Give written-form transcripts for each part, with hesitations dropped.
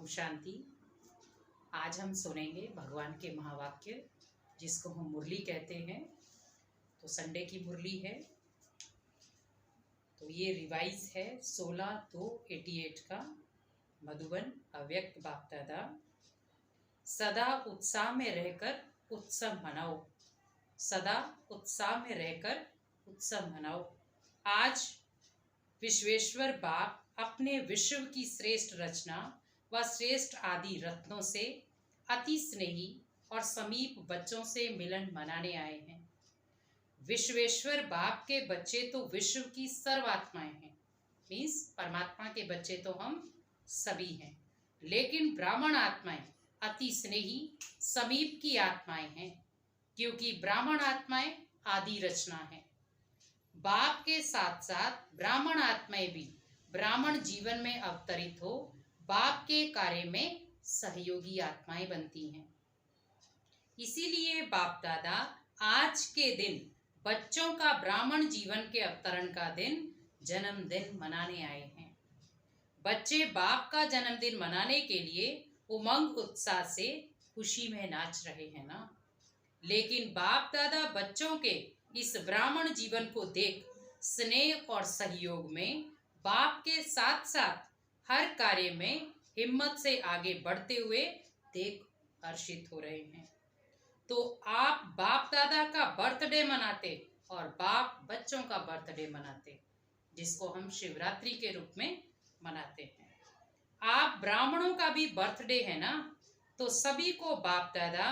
ओम शांति। आज हम सुनेंगे भगवान के महावाक्य, जिसको हम मुरली कहते हैं। तो संडे की मुरली है, तो ये रिवाइज है 16/2/88 का। मधुबन अव्यक्त बाप दादा। सदा उत्साह में रहकर उत्सव मनाओ, सदा उत्साह में रहकर उत्सव मनाओ। आज विश्वेश्वर बाप अपने विश्व की श्रेष्ठ रचना व श्रेष्ठ आदि रत्नों से अति स्नेही और समीप बच्चों से मिलन मनाने आए हैं। विश्वेश्वर बाप के बच्चे तो विश्व की सर्वात्माएं हैं, मीन्स परमात्मा के बच्चे तो हम सभी हैं, लेकिन ब्राह्मण आत्माएं अति स्नेही समीप की आत्माएं हैं, क्योंकि ब्राह्मण आत्माएं आदि रचना है। बाप के साथ साथ ब्राह्मण आत्माएं भी ब्राह्मण जीवन में अवतरित हो बाप के कार्य में सहयोगी आत्माएं बनती हैं। इसीलिए बाप दादा आज के दिन बच्चों का ब्राह्मण जीवन के अवतरण का दिन जन्मदिन मनाने आए हैं। बच्चे बाप का जन्मदिन मनाने के लिए उमंग उत्साह से खुशी में नाच रहे हैं ना, लेकिन बाप दादा बच्चों के इस ब्राह्मण जीवन को देख स्नेह और सहयोग में बाप के साथ साथ हर कार्य में हिम्मत से आगे बढ़ते हुए देख हर्षित हो रहे हैं। तो आप बाप दादा का बर्थडे मनाते और बाप बच्चों का बर्थडे मनाते, जिसको हम शिवरात्रि के रूप में मनाते हैं। आप ब्राह्मणों का भी बर्थडे है ना, तो सभी को बाप दादा,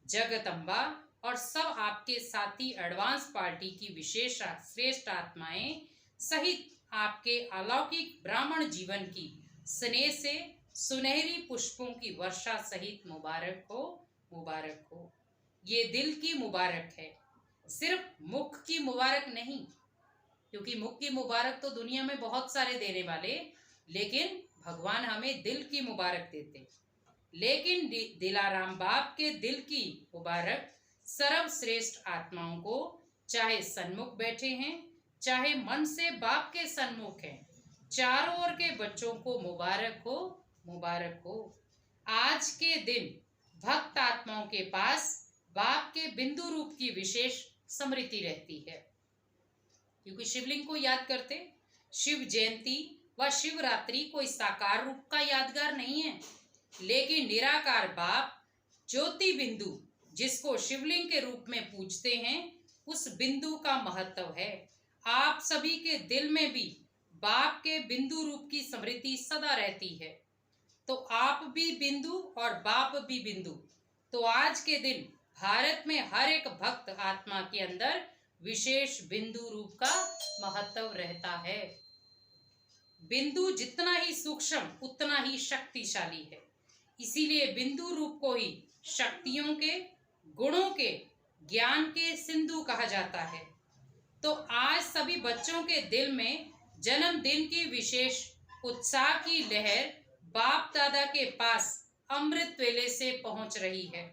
जगदम्बा और सब आपके साथी एडवांस पार्टी की विशेष श्रेष्ठ आत्माएं सहित आपके अलौकिक ब्राह्मण जीवन की स्नेह से सुनहरी पुष्पों की वर्षा सहित मुबारक हो, मुबारक हो। ये दिल की मुबारक है, सिर्फ मुख की मुबारक नहीं, क्योंकि मुख की मुबारक तो दुनिया में बहुत सारे देने वाले, लेकिन भगवान हमें दिल की मुबारक देते। लेकिन दिलाराम बाप के दिल की मुबारक सर्वश्रेष्ठ आत्माओं को, चाहे सन्मुख बैठे हैं चाहे मन से बाप के सन्मुख हैं, चारों ओर के बच्चों को मुबारक हो, मुबारक हो। आज के दिन भक्त आत्माओं के पास बाप के बिंदु रूप की विशेष स्मृति रहती है, क्योंकि शिवलिंग को याद करते। शिव जयंती व शिवरात्रि कोई साकार रूप का यादगार नहीं है, लेकिन निराकार बाप ज्योति बिंदु, जिसको शिवलिंग के रूप में पूजते हैं, उस बिंदु का महत्व है। आप सभी के दिल में भी बाप के बिंदु रूप की स्मृति सदा रहती है, तो आप भी बिंदु और बाप भी बिंदु। तो आज के दिन भारत में हर एक भक्त आत्मा के अंदर विशेष बिंदु रूप का महत्व रहता है। बिंदु जितना ही सूक्ष्म उतना ही शक्तिशाली है, इसीलिए बिंदु रूप को ही शक्तियों के, गुणों के, ज्ञान के सिंधु कहा जाता है। तो आज सभी बच्चों के दिल में जन्मदिन की विशेष उत्साह की लहर बाप दादा के पास अमृत वेले से पहुंच रही है।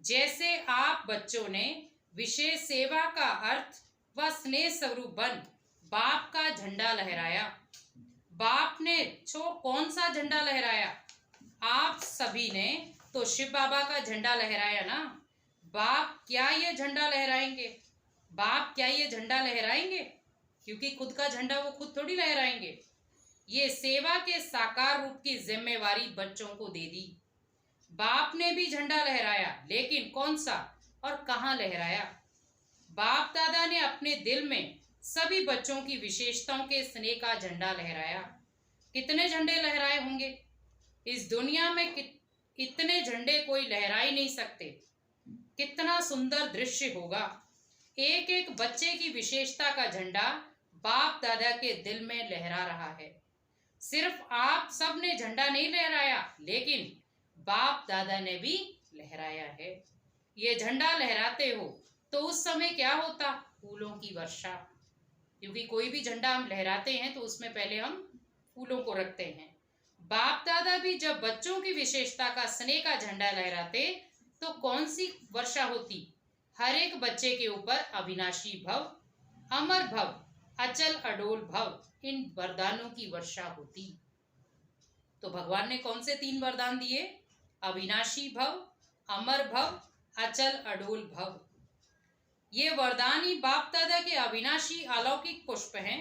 जैसे आप बच्चों ने विशेष सेवा का अर्थ व स्नेह स्वरूप बन बाप का झंडा लहराया। बाप ने कौन सा झंडा लहराया? आप सभी ने तो शिव बाबा का झंडा लहराया ना। बाप क्या ये झंडा लहराएंगे? बाप क्या ये झंडा लहराएंगे? क्योंकि खुद का झंडा वो खुद थोड़ी लहराएंगे। ये सेवा के साकार रूप की जिम्मेवारी बच्चों को दे दी। बाप ने भी झंडा लहराया, लेकिन कौन सा और कहाँ लहराया? बाप दादा ने अपने दिल में सभी बच्चों की विशेषताओं के स्नेह का झंडा लहराया। कितने झंडे लहराए होंगे? इस दुनिया में इतने झंडे कोई लहरा ही नहीं सकते। कितना सुंदर दृश्य होगा। एक एक बच्चे की विशेषता का झंडा बाप दादा के दिल में लहरा रहा है। सिर्फ आप सब ने झंडा नहीं लहराया, लेकिन बाप दादा ने भी लहराया है। ये झंडा लहराते हो तो उस समय क्या होता? फूलों की वर्षा, क्योंकि कोई भी झंडा हम लहराते हैं तो उसमें पहले हम फूलों को रखते हैं। बाप दादा भी जब बच्चों की विशेषता का स्नेह का झंडा लहराते तो कौन सी वर्षा होती? हर एक बच्चे के ऊपर अविनाशी भव, अमर भव, अचल अडोल भव, इन वरदानों की वर्षा होती। तो भगवान ने कौन से 3 वरदान दिए? अविनाशी भव, अमर भव, अचल अडोल भव। ये वरदान ही बाप दादा के अविनाशी अलौकिक पुष्प हैं।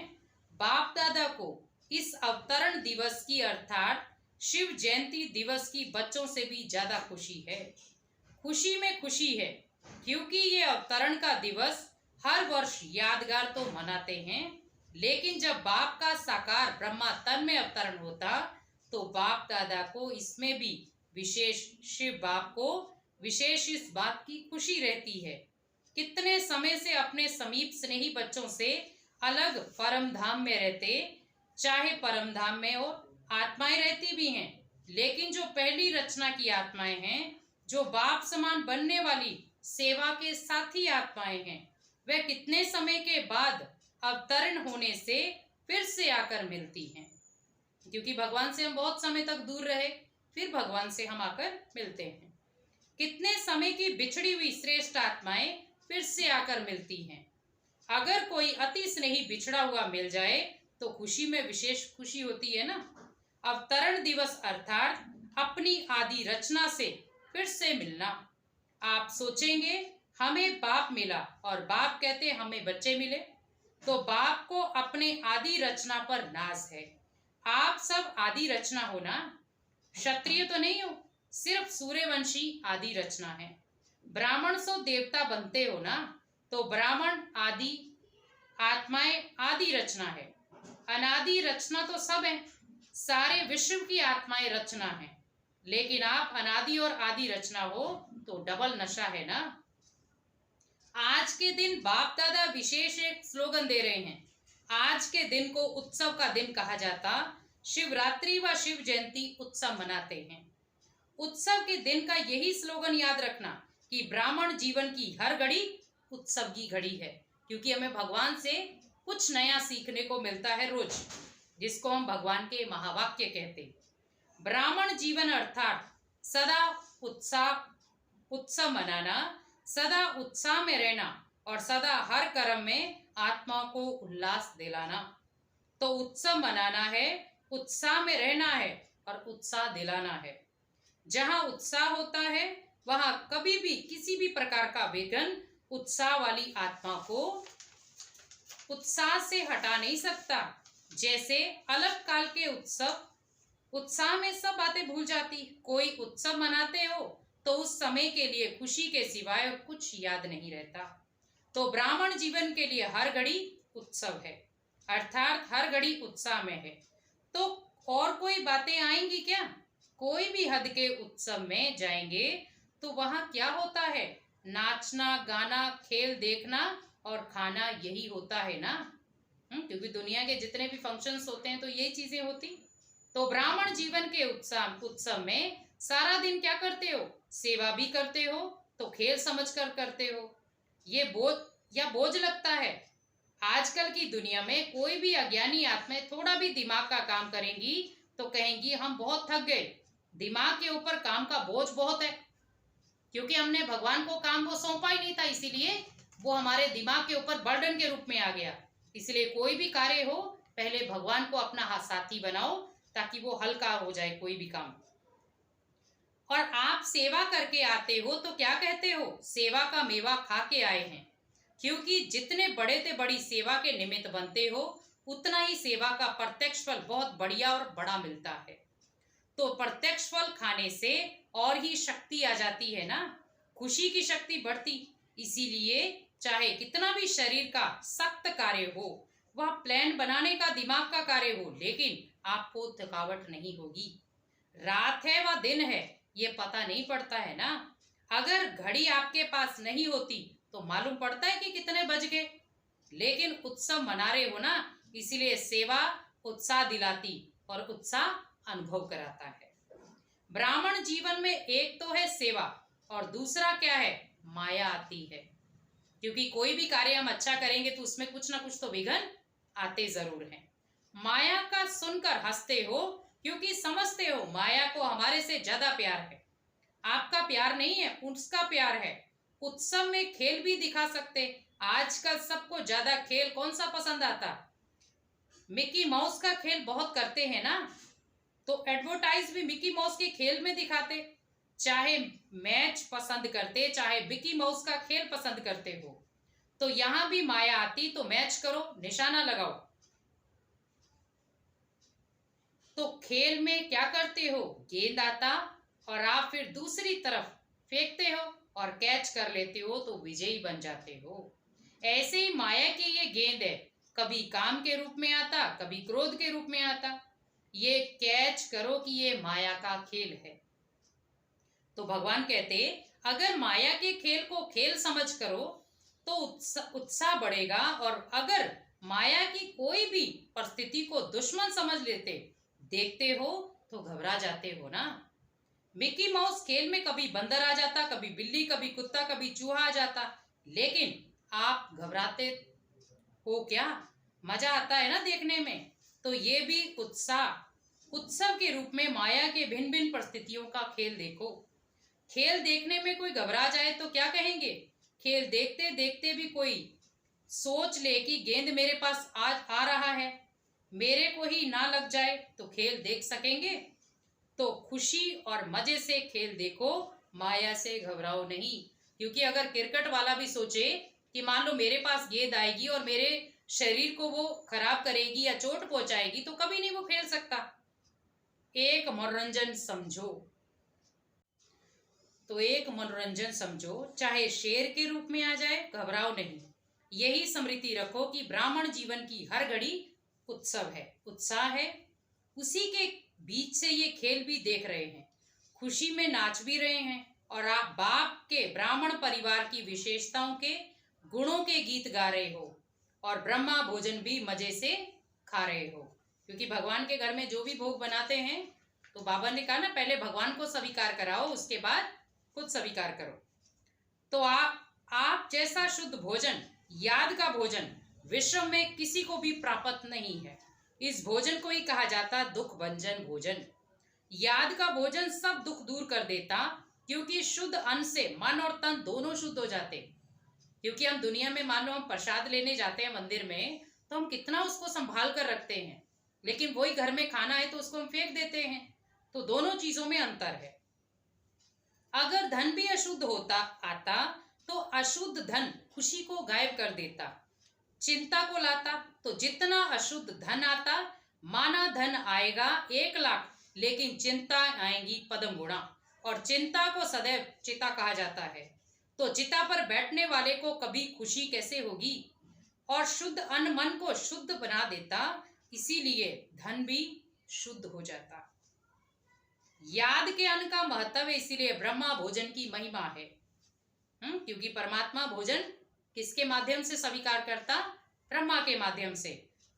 बाप दादा को इस अवतरण दिवस की अर्थात शिव जयंती दिवस की बच्चों से भी ज्यादा खुशी है। खुशी में खुशी है क्योंकि ये अवतरण का दिवस हर वर्ष यादगार तो मनाते हैं, लेकिन जब बाप का साकार ब्रह्मा तन में अवतरण होता तो बाप दादा को इसमें भी विशेष, शिव बाप को विशेष इस बात की खुशी रहती है। कितने समय से अपने समीप स्नेही बच्चों से अलग परम धाम में रहते, चाहे परम धाम में और आत्माएं रहती भी हैं, लेकिन जो पहली रचना की आत्माएं हैं, जो बाप समान बनने वाली सेवा के साथी आत्माएं हैं, वे कितने समय के बाद अवतरण होने से फिर से आकर मिलती हैं। क्योंकि भगवान से हम बहुत समय तक दूर रहे, फिर भगवान से हम आकर मिलते हैं। कितने समय की बिछड़ी हुई श्रेष्ठ आत्माएं फिर से आकर मिलती हैं। अगर कोई अति स्नेही बिछड़ा हुआ मिल जाए तो खुशी में विशेष खुशी होती है ना। अवतरण दिवस अर्थात अपनी आदि रचना से फिर से मिलना। आप सोचेंगे हमें बाप मिला और बाप कहते हमें बच्चे मिले, तो बाप को अपने आदि रचना पर नाज है। आप सब आदि रचना हो ना, क्षत्रिय तो नहीं हो, सिर्फ सूर्यवंशी आदि रचना है। ब्राह्मण सो देवता बनते हो ना, तो ब्राह्मण आदि आत्माएं आदि रचना है। अनादि रचना तो सब है, सारे विश्व की आत्माएं रचना है, लेकिन आप अनादि और आदि रचना हो तो डबल नशा है ना। आज के दिन बाप दादा विशेष एक स्लोगन दे रहे हैं। आज के दिन को उत्सव का दिन कहा जाता, शिवरात्रि व शिव जयंती उत्सव मनाते हैं। उत्सव के दिन का यही स्लोगन याद रखना कि ब्राह्मण जीवन की हर घड़ी उत्सव की घड़ी है, क्योंकि हमें भगवान से कुछ नया सीखने को मिलता है रोज, जिसको हम भगवान के महावाक्य कहते हैं। ब्राह्मण जीवन अर्थात सदा उत्सव मनाना, सदा उत्साह में रहना और सदा हर कर्म में आत्मा को उल्लास दिलाना। तो उत्सव मनाना है, उत्साह में रहना है और उत्साह दिलाना है। जहाँ उत्साह होता है वहाँ कभी भी किसी भी प्रकार का विघ्न उत्साह वाली आत्मा को उत्साह से हटा नहीं सकता। जैसे अलग काल के उत्साह में सब बातें भूल जाती। कोई उत्सव मनाते हो तो उस समय के लिए खुशी के सिवाय कुछ याद नहीं रहता। तो ब्राह्मण जीवन के लिए हर घड़ी उत्सव है, अर्थात हर घड़ी उत्साह में है। तो और कोई बातें आएंगी क्या? कोई भी हद के उत्सव में जाएंगे तो वहाँ क्या होता है? नाचना, गाना, खेल देखना और खाना, यही होता है ना। क्योंकि दुनिया के जितने भी फंक्शंस होते हैं तो यही चीजें होती। तो ब्राह्मण जीवन के उत्सव में सारा दिन क्या करते हो? सेवा भी करते हो तो खेल समझकर करते हो। ये बोझ लगता है। आजकल की दुनिया में कोई भी अज्ञानी आत्माएं थोड़ा भी दिमाग का काम करेंगी तो कहेंगी हम बहुत थक गए, दिमाग के ऊपर काम का बोझ बहुत है, क्योंकि हमने भगवान को काम को सौंपा ही नहीं था, इसीलिए वो हमारे दिमाग के ऊपर बर्डन के रूप में आ गया। इसलिए कोई भी कार्य हो पहले भगवान को अपना साथी बनाओ ताकि वो हल्का हो जाए कोई भी काम। और आप सेवा करके आते हो तो क्या कहते हो? सेवा का मेवा खा के आए हैं, क्योंकि जितने बड़े से बड़ी सेवा के निमित्त बनते हो उतना ही सेवा का प्रत्यक्ष फल बहुत बढ़िया और बड़ा मिलता है। तो प्रत्यक्ष फल खाने से और ही शक्ति आ जाती है ना, खुशी की शक्ति बढ़ती। इसीलिए चाहे कितना भी शरीर का सख्त कार्य हो, वह प्लान बनाने का दिमाग का कार्य हो, लेकिन आपको थकावट नहीं होगी। रात है व दिन है ये पता नहीं पड़ता है ना। अगर घड़ी आपके पास नहीं होती तो मालूम पड़ता है कि कितने बज गए। लेकिन उत्सव मना रहे हो ना, इसीलिए सेवा उत्साह दिलाती और उत्साह अनुभव कराता है। ब्राह्मण जीवन में एक तो है सेवा और दूसरा क्या है? माया आती है, क्योंकि कोई भी कार्य हम अच्छा करेंगे तो उसमें कुछ ना कुछ तो विघ्न आते जरूर हैं। माया का सुनकर हंसते हो क्योंकि समझते हो माया को हमारे से ज्यादा प्यार है। आपका प्यार नहीं है, उसका प्यार है। उत्सव में खेल भी दिखा सकते। आजकल सबको ज्यादा खेल कौन सा पसंद आता? मिकी माउस का खेल बहुत करते हैं ना। तो एडवर्टाइज भी मिकी माउस के खेल में दिखाते। चाहे मैच पसंद करते, चाहे मिकी माउस का खेल पसंद करते हो, तो यहां भी माया आती तो मैच करो, निशाना लगाओ। तो खेल में क्या करते हो, गेंद आता और आप फिर दूसरी तरफ फेंकते हो और कैच कर लेते हो तो विजयी बन जाते हो। ऐसे ही माया की ये गेंद है, कभी काम के रूप में आता, कभी क्रोध के रूप में आता। ये कैच करो कि ये माया का खेल है। तो भगवान कहते, अगर माया के खेल को खेल समझ करो तो उत्साह बढ़ेगा, और अगर माया की कोई भी परिस्थिति को दुश्मन समझ लेते देखते हो तो घबरा जाते हो ना। मिकी माउस खेल में कभी बंदर आ जाता, कभी बिल्ली, कभी कुत्ता, कभी चूहा आ जाता, लेकिन आप घबराते हो क्या? मजा आता है ना देखने में। तो ये भी उत्सव के रूप में माया के भिन्न भिन्न परिस्थितियों का खेल देखो। खेल देखने में कोई घबरा जाए तो क्या कहेंगे? खेल देखते देखते भी कोई सोच ले कि गेंद मेरे पास आज आ रहा है, मेरे को ही ना लग जाए, तो खेल देख सकेंगे? तो खुशी और मजे से खेल देखो, माया से घबराओ नहीं। क्योंकि अगर क्रिकेट वाला भी सोचे कि मान लो मेरे पास गेंद आएगी और मेरे शरीर को वो खराब करेगी या चोट पहुंचाएगी, तो कभी नहीं वो खेल सकता। एक मनोरंजन समझो, तो एक मनोरंजन समझो, चाहे शेर के रूप में आ जाए, घबराओ नहीं। यही स्मृति रखो कि ब्राह्मण जीवन की हर घड़ी उत्सव है, उत्साह है। उसी के बीच से ये खेल भी देख रहे हैं, खुशी में नाच भी रहे हैं, और आप बाप के ब्राह्मण परिवार की विशेषताओं के गुणों के गीत गा रहे हो, और ब्रह्मा भोजन भी मजे से खा रहे हो। क्योंकि भगवान के घर में जो भी भोग बनाते हैं, तो बाबा ने कहा ना, पहले भगवान को स्वीकार कराओ, उसके बाद खुद स्वीकार करो। तो आप जैसा शुद्ध भोजन, याद का भोजन, विश्व में किसी को भी प्राप्त नहीं है। इस भोजन को ही कहा जाता दुख भंजन भोजन। याद का भोजन सब दुख दूर कर देता, क्योंकि शुद्ध अन्न से मन और तन दोनों शुद्ध हो जाते। क्योंकि हम दुनिया में मान लो हम प्रसाद लेने जाते हैं मंदिर में, तो हम कितना उसको संभाल कर रखते हैं, लेकिन वही घर में खाना है तो उसको हम फेंक देते हैं। तो दोनों चीजों में अंतर है। अगर धन भी अशुद्ध होता आता, तो अशुद्ध धन खुशी को गायब कर देता, चिंता को लाता। तो जितना अशुद्ध धन आता, माना धन आएगा 1,00,000, लेकिन चिंता आएंगी पद्म गुणा, और चिंता को सदैव चिता कहा जाता है। तो चिता पर बैठने वाले को कभी खुशी कैसे होगी? और शुद्ध अन्न मन को शुद्ध बना देता, इसीलिए धन भी शुद्ध हो जाता। याद के अन्न का महत्व है, इसीलिए ब्रह्मा भोजन की महिमा है। क्योंकि परमात्मा भोजन किसके माध्यम से स्वीकार करता? ब्रह्मा के माध्यम से।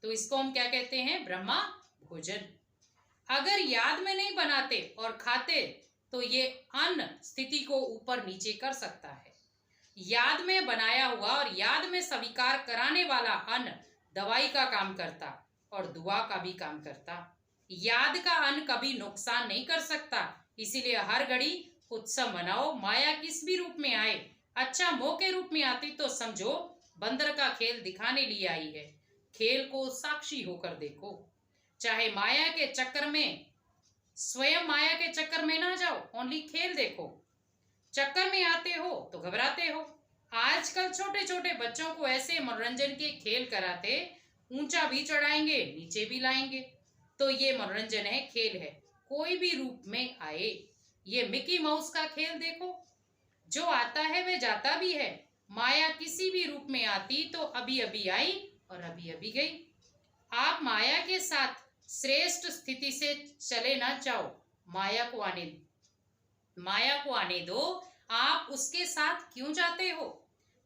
तो इसको हम क्या कहते हैं? ब्रह्मा भोजन। अगर याद में नहीं बनाते और खाते, तो ये अन्न स्थिति को ऊपर नीचे कर सकता है। याद में बनाया हुआ और याद में स्वीकार कराने वाला अन्न दवाई का काम करता और दुआ का भी काम करता। याद का अन्न कभी नुकसान नहीं कर सकता, इसीलिए हर घड़ी उत्सव मनाओ। माया किस भी रूप में आए, अच्छा मोह के रूप में आती तो समझो बंदर का खेल दिखाने लिए आई है। खेल को साक्षी होकर देखो। चाहे माया के चक्कर में, स्वयं माया के चक्कर में ना जाओ, ओनली खेल देखो। चक्कर में आते हो तो घबराते हो। आजकल छोटे छोटे बच्चों को ऐसे मनोरंजन के खेल कराते, ऊंचा भी चढ़ाएंगे, नीचे भी लाएंगे। तो ये मनोरंजन है, खेल है, कोई भी रूप में आए। ये मिकी माउस का खेल देखो, जो आता है वह जाता भी है। माया किसी भी रूप में आती तो अभी अभी आई और अभी अभी गई। आप माया के साथ श्रेष्ठ स्थिति से चले ना जाओ, माया को आने दो। आप उसके साथ क्यों जाते हो?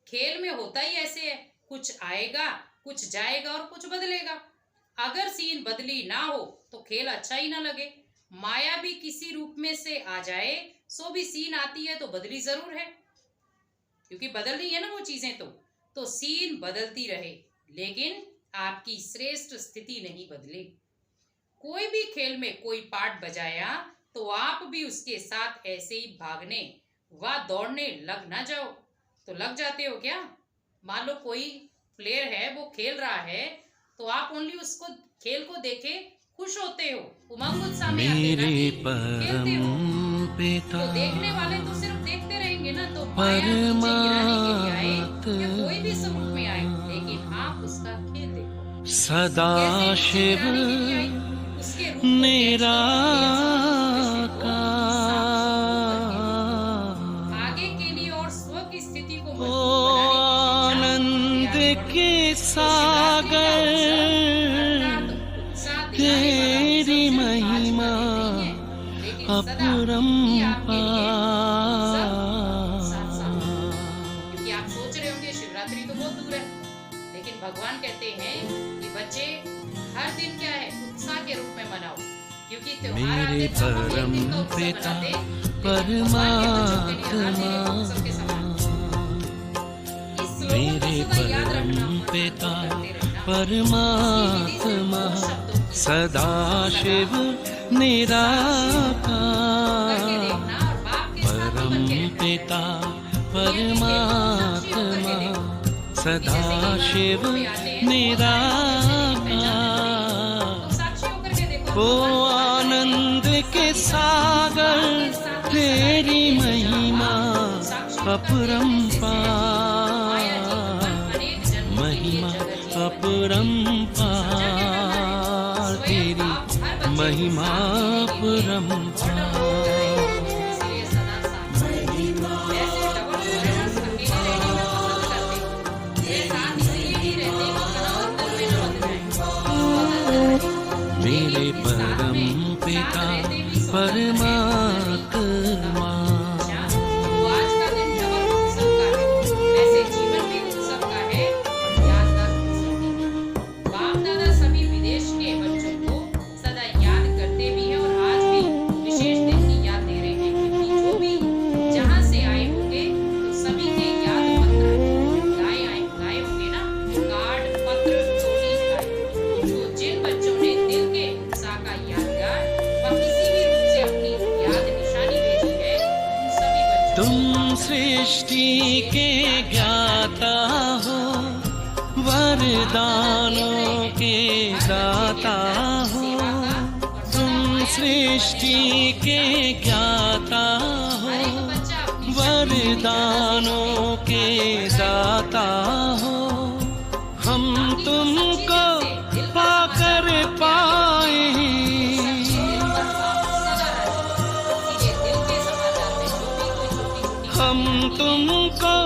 खेल में होता ही ऐसे है, कुछ आएगा, कुछ जाएगा और कुछ बदलेगा। अगर सीन बदली ना हो तो खेल अच्छा ही ना लगे। माया भी किसी रूप में से आ जाए, सो भी सीन आती है तो बदली जरूर है, क्योंकि बदल रही है ना वो चीजें। तो सीन बदलती रहे, लेकिन आपकी श्रेष्ठ स्थिति नहीं बदले। कोई भी खेल में कोई पार्ट बजाया तो आप भी उसके साथ ऐसे ही भागने व दौड़ने लग ना जाओ। तो लग जाते हो क्या? मान लो कोई प्लेयर है, वो खेल रहा है, तो आप ओनली उसको खेल को देखे, खुश होते हो, उमंग उत्साह में आते हो, मेरे खेलते हो। परम पिता तो देखने वाले तो सिर्फ देखते रहेंगे ना, तो माया नीचे गिराने के लिए आए या कोई भी स्वरूप में आए, लेकिन आप उसका खेल देखो। सदा कैसे नीचे शिव गिराने के लिए आई, उसके रूप को कैच करके आगे के लिए और स्व की स्थिति को मजबूत आनंद के सागर तेरी महिमा अपरंपार। क्योंकि आप सोच रहे होंगे शिवरात्रि तो बहुत दूर है, लेकिन भगवान कहते हैं कि बच्चे हर दिन क्या है, उत्साह के रूप में मनाओ, क्योंकि त्योहार आते मेरे तो हम एक परम दिन का उत्सव पिता मनाते, लेकिन भगवान के बच्चों के लिए हर दिन एक उत्सव के समान। इस श्लोक को मेरे सदा याद रखना परम और पिता करते रहना। परमात्मा सदा शिव निराकार। परम पिता परमात्मा सदा शिव निराकार। ओ आनंद के सागर तेरी महिमा अपरंपार। महिमा अपरंपार तेरी महिमा अपरंपार। मेरे परम पिता परमात्मा तुम सृष्टि के ज्ञाता हो, वरदानों के दाता हो। तुम सृष्टि के ज्ञाता हो, वरदानों के दाता हो। हम तुमको पाकर पाए, हम तुमको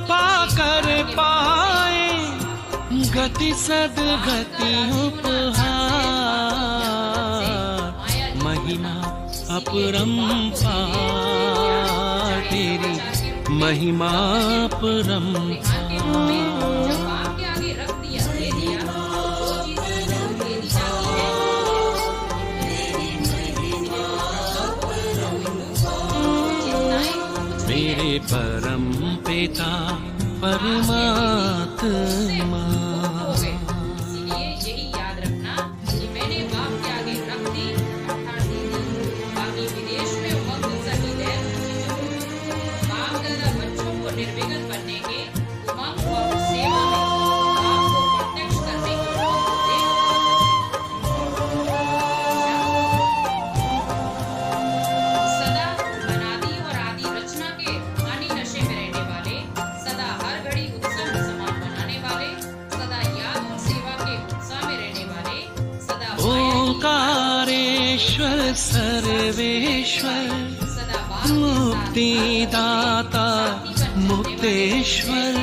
पाकर पाए गति सदगति उपहार। महिमा अपरंपार तेरी महिमा अपरंपार। मेरे परम पिता परमात्मा। इसीलिए यही याद रखना कि मैंने बाप के आगे रख दी अर्थात दे दी। बाकी विदेश में उमंग उत्साह की लहर ऊंची चढ़ी। बाप दादा बच्चों को निर्विघ्न बनने के उमंग और सेवा में बाप को प्रत्यक्ष करने की उमंग दे। सदा अनादि और आदि रचना के रूहानी नशे में रहने वाले, सदा हर घड़ी उत्सव में समान बनाने वाले, सदा याद और सेवा के उत्साह में रहने वाले, सदा ओंकारेश्वर सर्वेश्वर सदा मुक्तिदाता मुक्तेश्वर।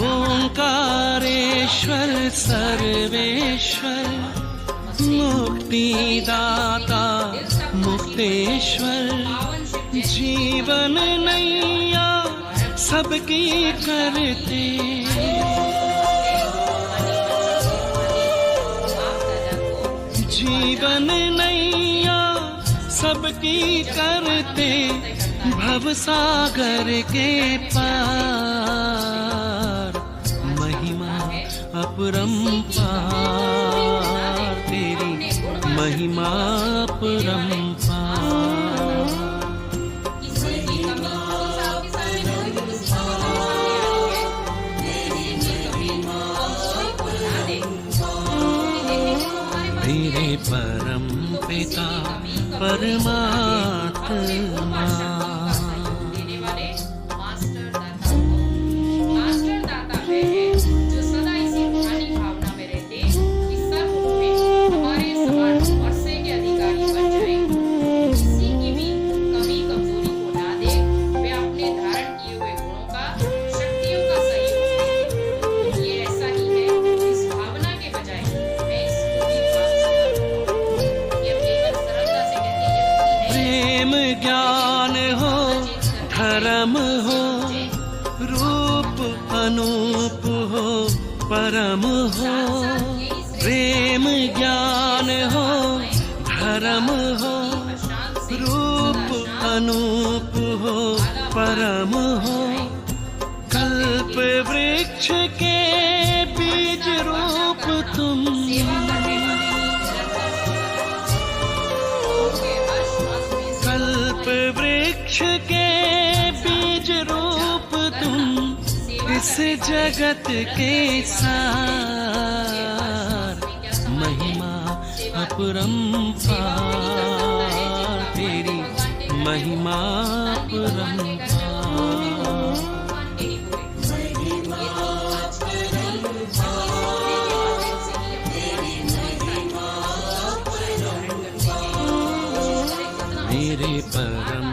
ओंकारेश्वर सर्वेश्वर मुक्तिदाता मुक्तेश्वर। जीवन नैया सबकी करते, जीवन नैया सबकी करते, भवसागर के पार। महिमा अपरंपार तेरी महिमा अपरंपार। मेरे पर परमात्मा। देने वाले मास्टर दाता को। मास्टर दाता वे हैं जो सदा इसी रूहानी भावना में रहते कि सर्व में हमारे समान वर्षे के अधिकारी बन जाए, किसी की भी कमी कमजोरी को ना दे, वे अपने धारण किए हुए गुणों का शक्तियों का सहयोग देते। ये ऐसा ही है, इस भावना के बजाय मैं इस पूरी बात से ये केवल सरलता से कहती है प्रेम ज्ञान हो, धर्म हो, रूप अनूप हो, परम हो। प्रेम ज्ञान हो, धर्म हो, रूप अनूप हो, परम हो। कल्प वृक्ष के बीज रूप तुम, कल्प वृक्ष के बीज रूप तुम, इस जगत के सार। महिमा अपरंपार तेरी, महिमा अपरंपार। मेरे परम